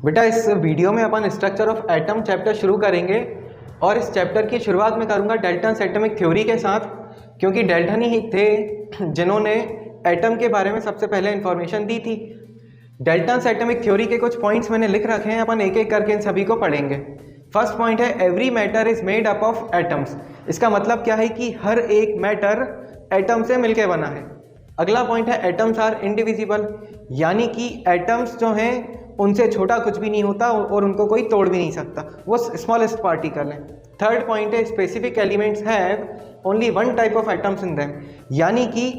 बेटा इस वीडियो में अपन स्ट्रक्चर ऑफ एटम चैप्टर शुरू करेंगे और इस चैप्टर की शुरुआत में करूंगा डाल्टन्स एटॉमिक थ्योरी के साथ, क्योंकि डाल्टन ही थे जिन्होंने एटम के बारे में सबसे पहले इंफॉर्मेशन दी थी। डाल्टन्स एटॉमिक थ्योरी के कुछ पॉइंट्स मैंने लिख रखे हैं, अपन एक एक करके इन सभी को पढ़ेंगे। फर्स्ट पॉइंट है every matter is made up of atoms. इसका मतलब क्या है कि हर एक मैटर एटम से मिलकर बना है। अगला पॉइंट है एटम्स आर इंडिविजिबल, यानी कि एटम्स जो हैं उनसे छोटा कुछ भी नहीं होता और उनको कोई तोड़ भी नहीं सकता, वो स्मॉलेस्ट पार्टिकल है। थर्ड पॉइंट है specific elements have only one type of atoms in them, यानी कि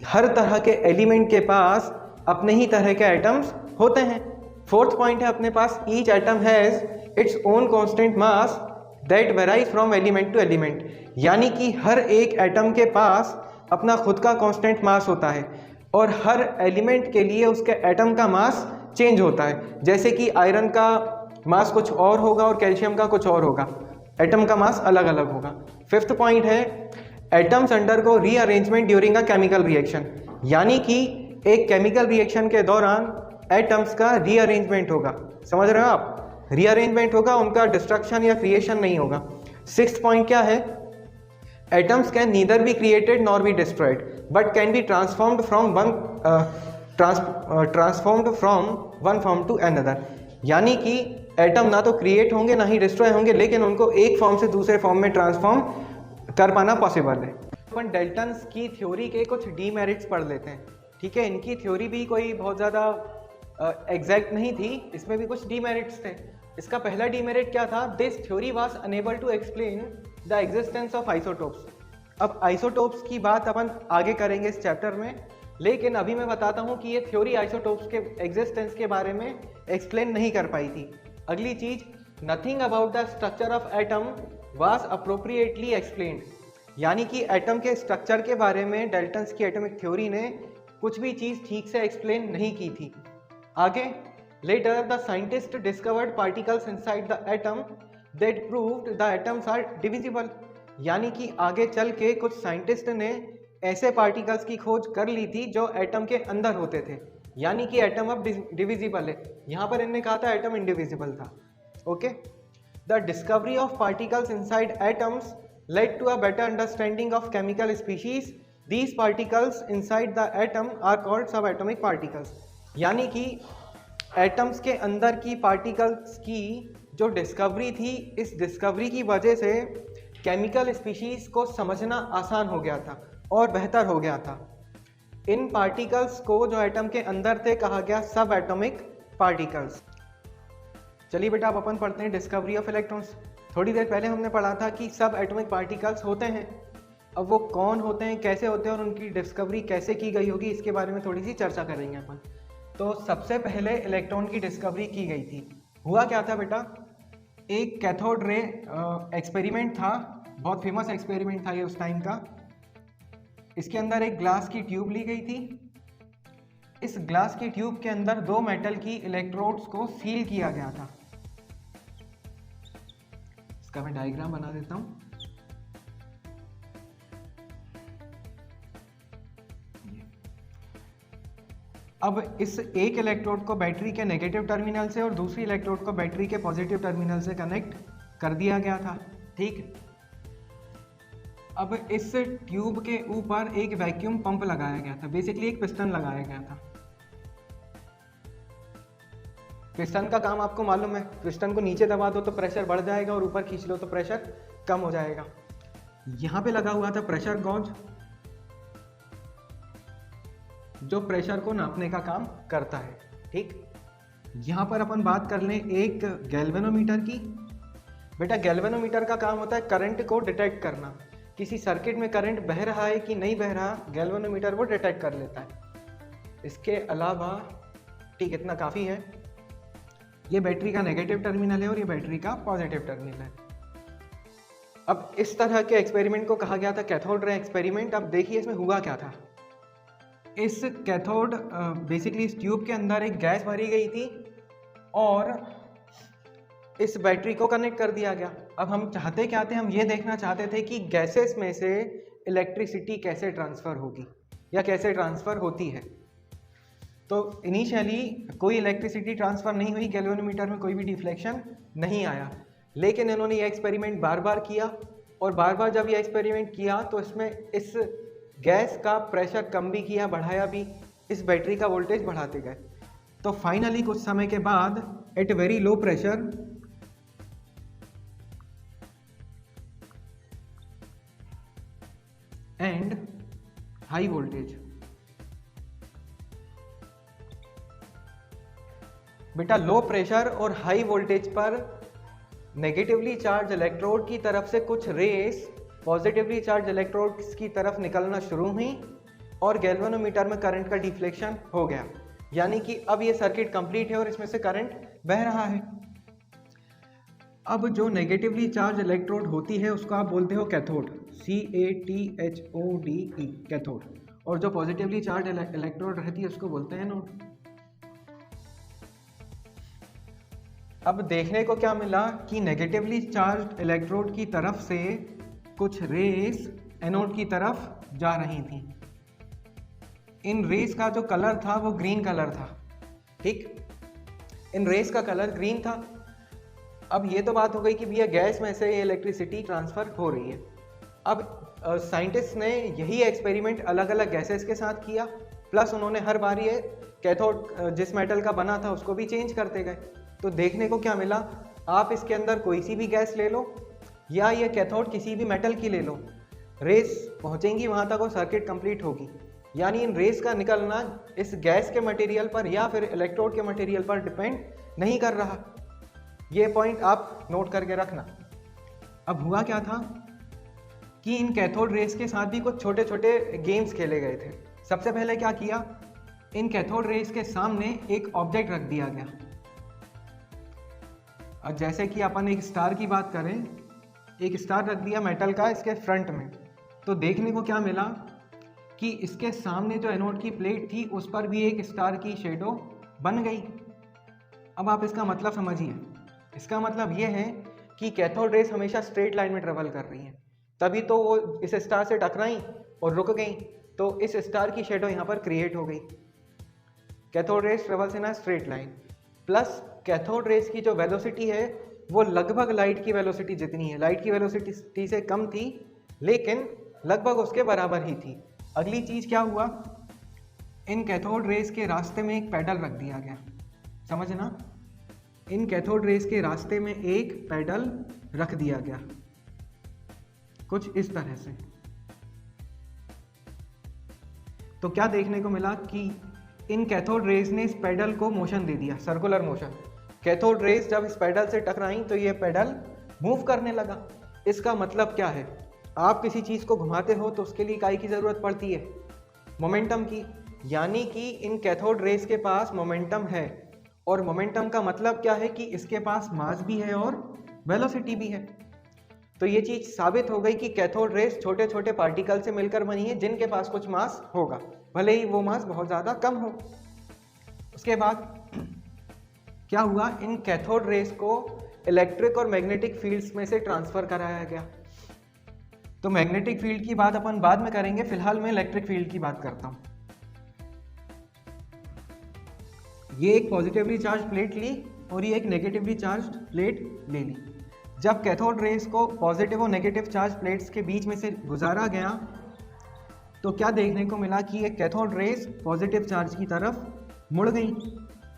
हर तरह के एलिमेंट के पास अपने ही तरह के एटम्स होते हैं। फोर्थ पॉइंट है अपने पास each atom has its own constant mass that varies from element to element, यानी कि हर एक एटम के पास अपना खुद का कांस्टेंट मास होता है और हर एलिमेंट के लिए उसके एटम का मास चेंज होता है। जैसे कि आयरन का मास कुछ और होगा और कैल्शियम का कुछ और होगा, एटम का मास अलग अलग होगा। फिफ्थ पॉइंट है atoms undergo rearrangement during a chemical reaction, यानी कि एक केमिकल रिएक्शन के दौरान एटम्स का रीअरेंजमेंट होगा। समझ रहे हो आप? रीअरेंजमेंट होगा, उनका डिस्ट्रक्शन या क्रिएशन नहीं होगा। सिक्स्थ पॉइंट क्या है? Atoms can neither be created nor be destroyed but can be transformed from one form to another, यानी कि एटम ना तो क्रिएट होंगे ना ही डिस्ट्रॉय होंगे, लेकिन उनको एक फॉर्म से दूसरे फॉर्म में ट्रांसफॉर्म कर पाना पॉसिबल है। अपन डाल्टन्स की थ्योरी के कुछ डीमेरिट्स पढ़ लेते हैं, ठीक है। इनकी थ्योरी भी कोई बहुत ज़्यादा एग्जैक्ट नहीं थी, इसमें भी कुछ डीमेरिट्स थे। इसका पहला डीमेरिट क्या था? This theory was unable to explain the existence of isotopes. अब आइसोटोप्स की बात अपन आगे करेंगे इस चैप्टर में, लेकिन अभी मैं बताता हूँ कि ये थ्योरी आइसोटोप्स के एग्जिस्टेंस के बारे में एक्सप्लेन नहीं कर पाई थी। अगली चीज, nothing about the structure of atom was appropriately explained, यानी कि एटम के स्ट्रक्चर के बारे में डाल्टन्स की एटॉमिक थ्योरी ने कुछ भी चीज़ ठीक से एक्सप्लेन नहीं की थी। आगे, later the scientist discovered particles inside the atom that proved the atoms are divisible, यानी कि आगे चल के कुछ साइंटिस्ट ने ऐसे पार्टिकल्स की खोज कर ली थी जो एटम के अंदर होते थे, यानी कि एटम अब डिविजिबल है। यहाँ पर इन्होंने कहा था एटम इंडिविजिबल था। Okay, the discovery of particles inside atoms led to a better understanding of chemical species. These particles inside the atom are called subatomic particles, यानी कि एटम्स के अंदर की पार्टिकल्स की जो डिस्कवरी थी, इस डिस्कवरी की वजह से केमिकल स्पीशीज को समझना आसान हो गया था और बेहतर हो गया था। इन पार्टिकल्स को जो एटम के अंदर थे कहा गया सब एटॉमिक पार्टिकल्स। चलिए बेटा अब अपन पढ़ते हैं डिस्कवरी ऑफ इलेक्ट्रॉन्स। थोड़ी देर पहले हमने पढ़ा था कि सब एटॉमिक पार्टिकल्स होते हैं, अब वो कौन होते हैं, कैसे होते हैं और उनकी डिस्कवरी कैसे की गई होगी, इसके बारे में थोड़ी सी चर्चा करेंगे अपन। तो सबसे पहले इलेक्ट्रॉन की डिस्कवरी की गई थी। हुआ क्या था बेटा? एक कैथोड रे एक्सपेरिमेंट था, बहुत फेमस एक्सपेरिमेंट था ये उस टाइम का। इसके अंदर एक ग्लास की ट्यूब ली गई थी। इस ग्लास की ट्यूब के अंदर दो मेटल की इलेक्ट्रोड्स को सील किया गया था। इसका मैं डायग्राम बना देता हूं। अब इस एक इलेक्ट्रोड को बैटरी के नेगेटिव टर्मिनल से और दूसरी इलेक्ट्रोड को बैटरी के पॉजिटिव टर्मिनल से कनेक्ट कर दिया गया था, ठीक। अब इस ट्यूब के ऊपर एक वैक्यूम पंप लगाया गया था, बेसिकली एक पिस्टन लगाया गया था। पिस्टन का काम आपको मालूम है, पिस्टन को नीचे दबा दो तो प्रेशर बढ़ जाएगा और ऊपर खींच लो तो प्रेशर कम हो जाएगा। यहाँ पे लगा हुआ था प्रेशर गॉज, जो प्रेशर को नापने का काम करता है, ठीक। यहाँ पर अपन बात कर लें एक गैल्वेनोमीटर की। बेटा गैल्वेनोमीटर का काम होता है करंट को डिटेक्ट करना, किसी सर्किट में करंट बह रहा है कि नहीं बह रहा, गैल्वेनोमीटर वो डिटेक्ट कर लेता है। इसके अलावा, ठीक, इतना काफ़ी है। ये बैटरी का नेगेटिव टर्मिनल है और ये बैटरी का पॉजिटिव टर्मिनल है। अब इस तरह के एक्सपेरिमेंट को कहा गया था कैथोड रे एक्सपेरिमेंट। अब देखिए इसमें हुआ क्या था। इस कैथोड बेसिकली इस ट्यूब के अंदर एक गैस भरी गई थी और इस बैटरी को कनेक्ट कर दिया गया। अब हम चाहते क्या थे? हम ये देखना चाहते थे कि गैसेस में से इलेक्ट्रिसिटी कैसे ट्रांसफ़र होगी या कैसे ट्रांसफ़र होती है। तो इनिशियली कोई इलेक्ट्रिसिटी ट्रांसफ़र नहीं हुई, गैल्वेनोमीटर में कोई भी डिफ्लेक्शन नहीं आया। लेकिन इन्होंने ये एक्सपेरिमेंट बार बार किया, और बार बार जब ये एक्सपेरिमेंट किया तो इसमें इस गैस का प्रेशर कम भी किया, बढ़ाया भी, इस बैटरी का वोल्टेज बढ़ाते गए। तो फाइनली कुछ समय के बाद at very low pressure and high voltage, बेटा लो प्रेशर और हाई वोल्टेज पर नेगेटिवली चार्ज इलेक्ट्रोड की तरफ से कुछ रेस पॉजिटिवली चार्ज इलेक्ट्रोड्स की तरफ निकलना शुरू हुई और गैल्वेनोमीटर में करंट का डिफ्लेक्शन हो गया। यानी कि अब ये सर्किट कंप्लीट है और इसमें से करंट बह रहा है। अब जो नेगेटिवली चार्ज इलेक्ट्रोड होती है उसको आप बोलते हो कैथोड, CATHODE, कैथोड। और जो पॉजिटिवली चार्ज इलेक्ट्रोड रहती है उसको बोलते हैं एनोड। अब देखने को क्या मिला कि नेगेटिवली चार्ज इलेक्ट्रोड की तरफ से कुछ रेस एनोड की तरफ जा रही थी। इन रेस का जो कलर था वो ग्रीन कलर था, ठीक, इन रेस का कलर ग्रीन था। अब ये तो बात हो गई कि भैया गैस में से इलेक्ट्रिसिटी ट्रांसफ़र हो रही है। अब साइंटिस्ट ने यही एक्सपेरिमेंट अलग अलग गैसेस के साथ किया, प्लस उन्होंने हर बार ये कैथोड जिस मेटल का बना था उसको भी चेंज करते गए। तो देखने को क्या मिला, आप इसके अंदर कोई सी भी गैस ले लो या ये कैथोड किसी भी मेटल की ले लो, रेस पहुंचेंगी वहां तक और सर्किट कंप्लीट होगी। यानी इन रेस का निकलना इस गैस के मटेरियल पर या फिर इलेक्ट्रोड के मटेरियल पर डिपेंड नहीं कर रहा। ये पॉइंट आप नोट करके रखना। अब हुआ क्या था कि इन कैथोड रेस के साथ भी कुछ छोटे छोटे गेम्स खेले गए थे। सबसे पहले क्या किया, इन कैथोड रेस के सामने एक ऑब्जेक्ट रख दिया गया। और जैसे कि अपन एक स्टार की बात करें, एक स्टार रख दिया मेटल का इसके फ्रंट में, तो देखने को क्या मिला कि इसके सामने जो एनोड की प्लेट थी उस पर भी एक स्टार की शेडो बन गई। अब आप इसका मतलब समझिए, इसका मतलब ये है कि कैथोड रेस हमेशा स्ट्रेट लाइन में ट्रेवल कर रही हैं, तभी तो वो इस स्टार से टकराई और रुक गई, तो इस स्टार की शेडो यहाँ पर क्रिएट हो गई। Cathode rays travels in a straight line, plus cathode rays की जो वेलोसिटी है वो लगभग लाइट की वेलोसिटी जितनी है, लाइट की वेलोसिटी से कम थी लेकिन लगभग उसके बराबर ही थी। अगली चीज़ क्या हुआ, इन कैथोड रेस के रास्ते में एक पैडल रख दिया गया। समझना, इन कैथोड रेस के रास्ते में एक पैडल रख दिया गया कुछ इस तरह से। तो क्या देखने को मिला कि इन कैथोड रेस ने इस पैडल को मोशन दे दिया, सर्कुलर मोशन। कैथोड रेस जब इस पैडल से टकराई तो ये पैडल मूव करने लगा। इसका मतलब क्या है, आप किसी चीज़ को घुमाते हो तो उसके लिए इकाई की ज़रूरत पड़ती है, मोमेंटम की। यानी कि इन कैथोड रेस के पास मोमेंटम है, और मोमेंटम का मतलब क्या है कि इसके पास मास भी है और वेलोसिटी भी है। तो ये चीज़ साबित हो गई कि कैथोड रेस छोटे छोटे पार्टिकल से मिलकर बनी है जिनके पास कुछ मास होगा, भले ही वो मास बहुत ज़्यादा कम हो। उसके बाद क्या हुआ, इन कैथोड रेस को इलेक्ट्रिक और मैग्नेटिक फील्ड्स में से ट्रांसफ़र कराया गया। तो मैग्नेटिक फील्ड की बात अपन बाद में करेंगे, फिलहाल मैं इलेक्ट्रिक फील्ड की बात करता हूँ। ये एक पॉजिटिवली चार्ज प्लेट ली और ये एक नेगेटिवली चार्ज प्लेट ले ली। जब कैथोड रेस को पॉजिटिव और नेगेटिव चार्ज प्लेट्स के बीच में से गुजारा गया तो क्या देखने को मिला कि ये कैथोड रेस पॉजिटिव चार्ज की तरफ मुड़ गई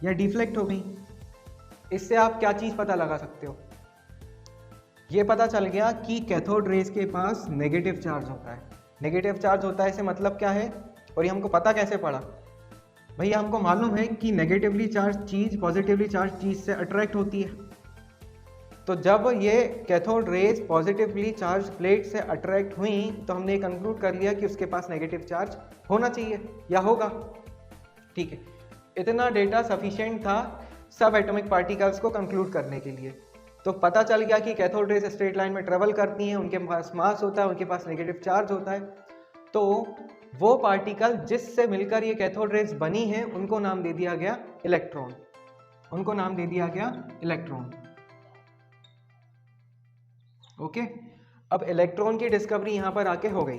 या डिफ्लेक्ट हो गई। इससे आप क्या चीज़ पता लगा सकते हो, ये पता चल गया कि कैथोड रेस के पास नेगेटिव चार्ज होता है। नेगेटिव चार्ज होता है, इसे मतलब क्या है और ये हमको पता कैसे पड़ा। भैया हमको मालूम है कि नेगेटिवली चार्ज चीज़ पॉजिटिवली चार्ज चीज़ से अट्रैक्ट होती है। तो जब ये cathode rays positively charge plate से अट्रैक्ट हुई तो हमने ये कंक्लूड कर लिया कि उसके पास नेगेटिव चार्ज होना चाहिए या होगा। ठीक है, इतना डेटा सफिशिएंट था सब एटॉमिक पार्टिकल्स को कंक्लूड करने के लिए। तो पता चल गया कि कैथोड रेस स्ट्रेट लाइन में ट्रेवल करती हैं, उनके पास मास होता है, उनके पास नेगेटिव चार्ज होता है। तो वो पार्टिकल जिससे मिलकर ये कैथोड रेस बनी है उनको नाम दे दिया गया इलेक्ट्रॉन, उनको नाम दे दिया गया इलेक्ट्रॉन। ओके, अब इलेक्ट्रॉन की डिस्कवरी यहाँ पर आके हो गई।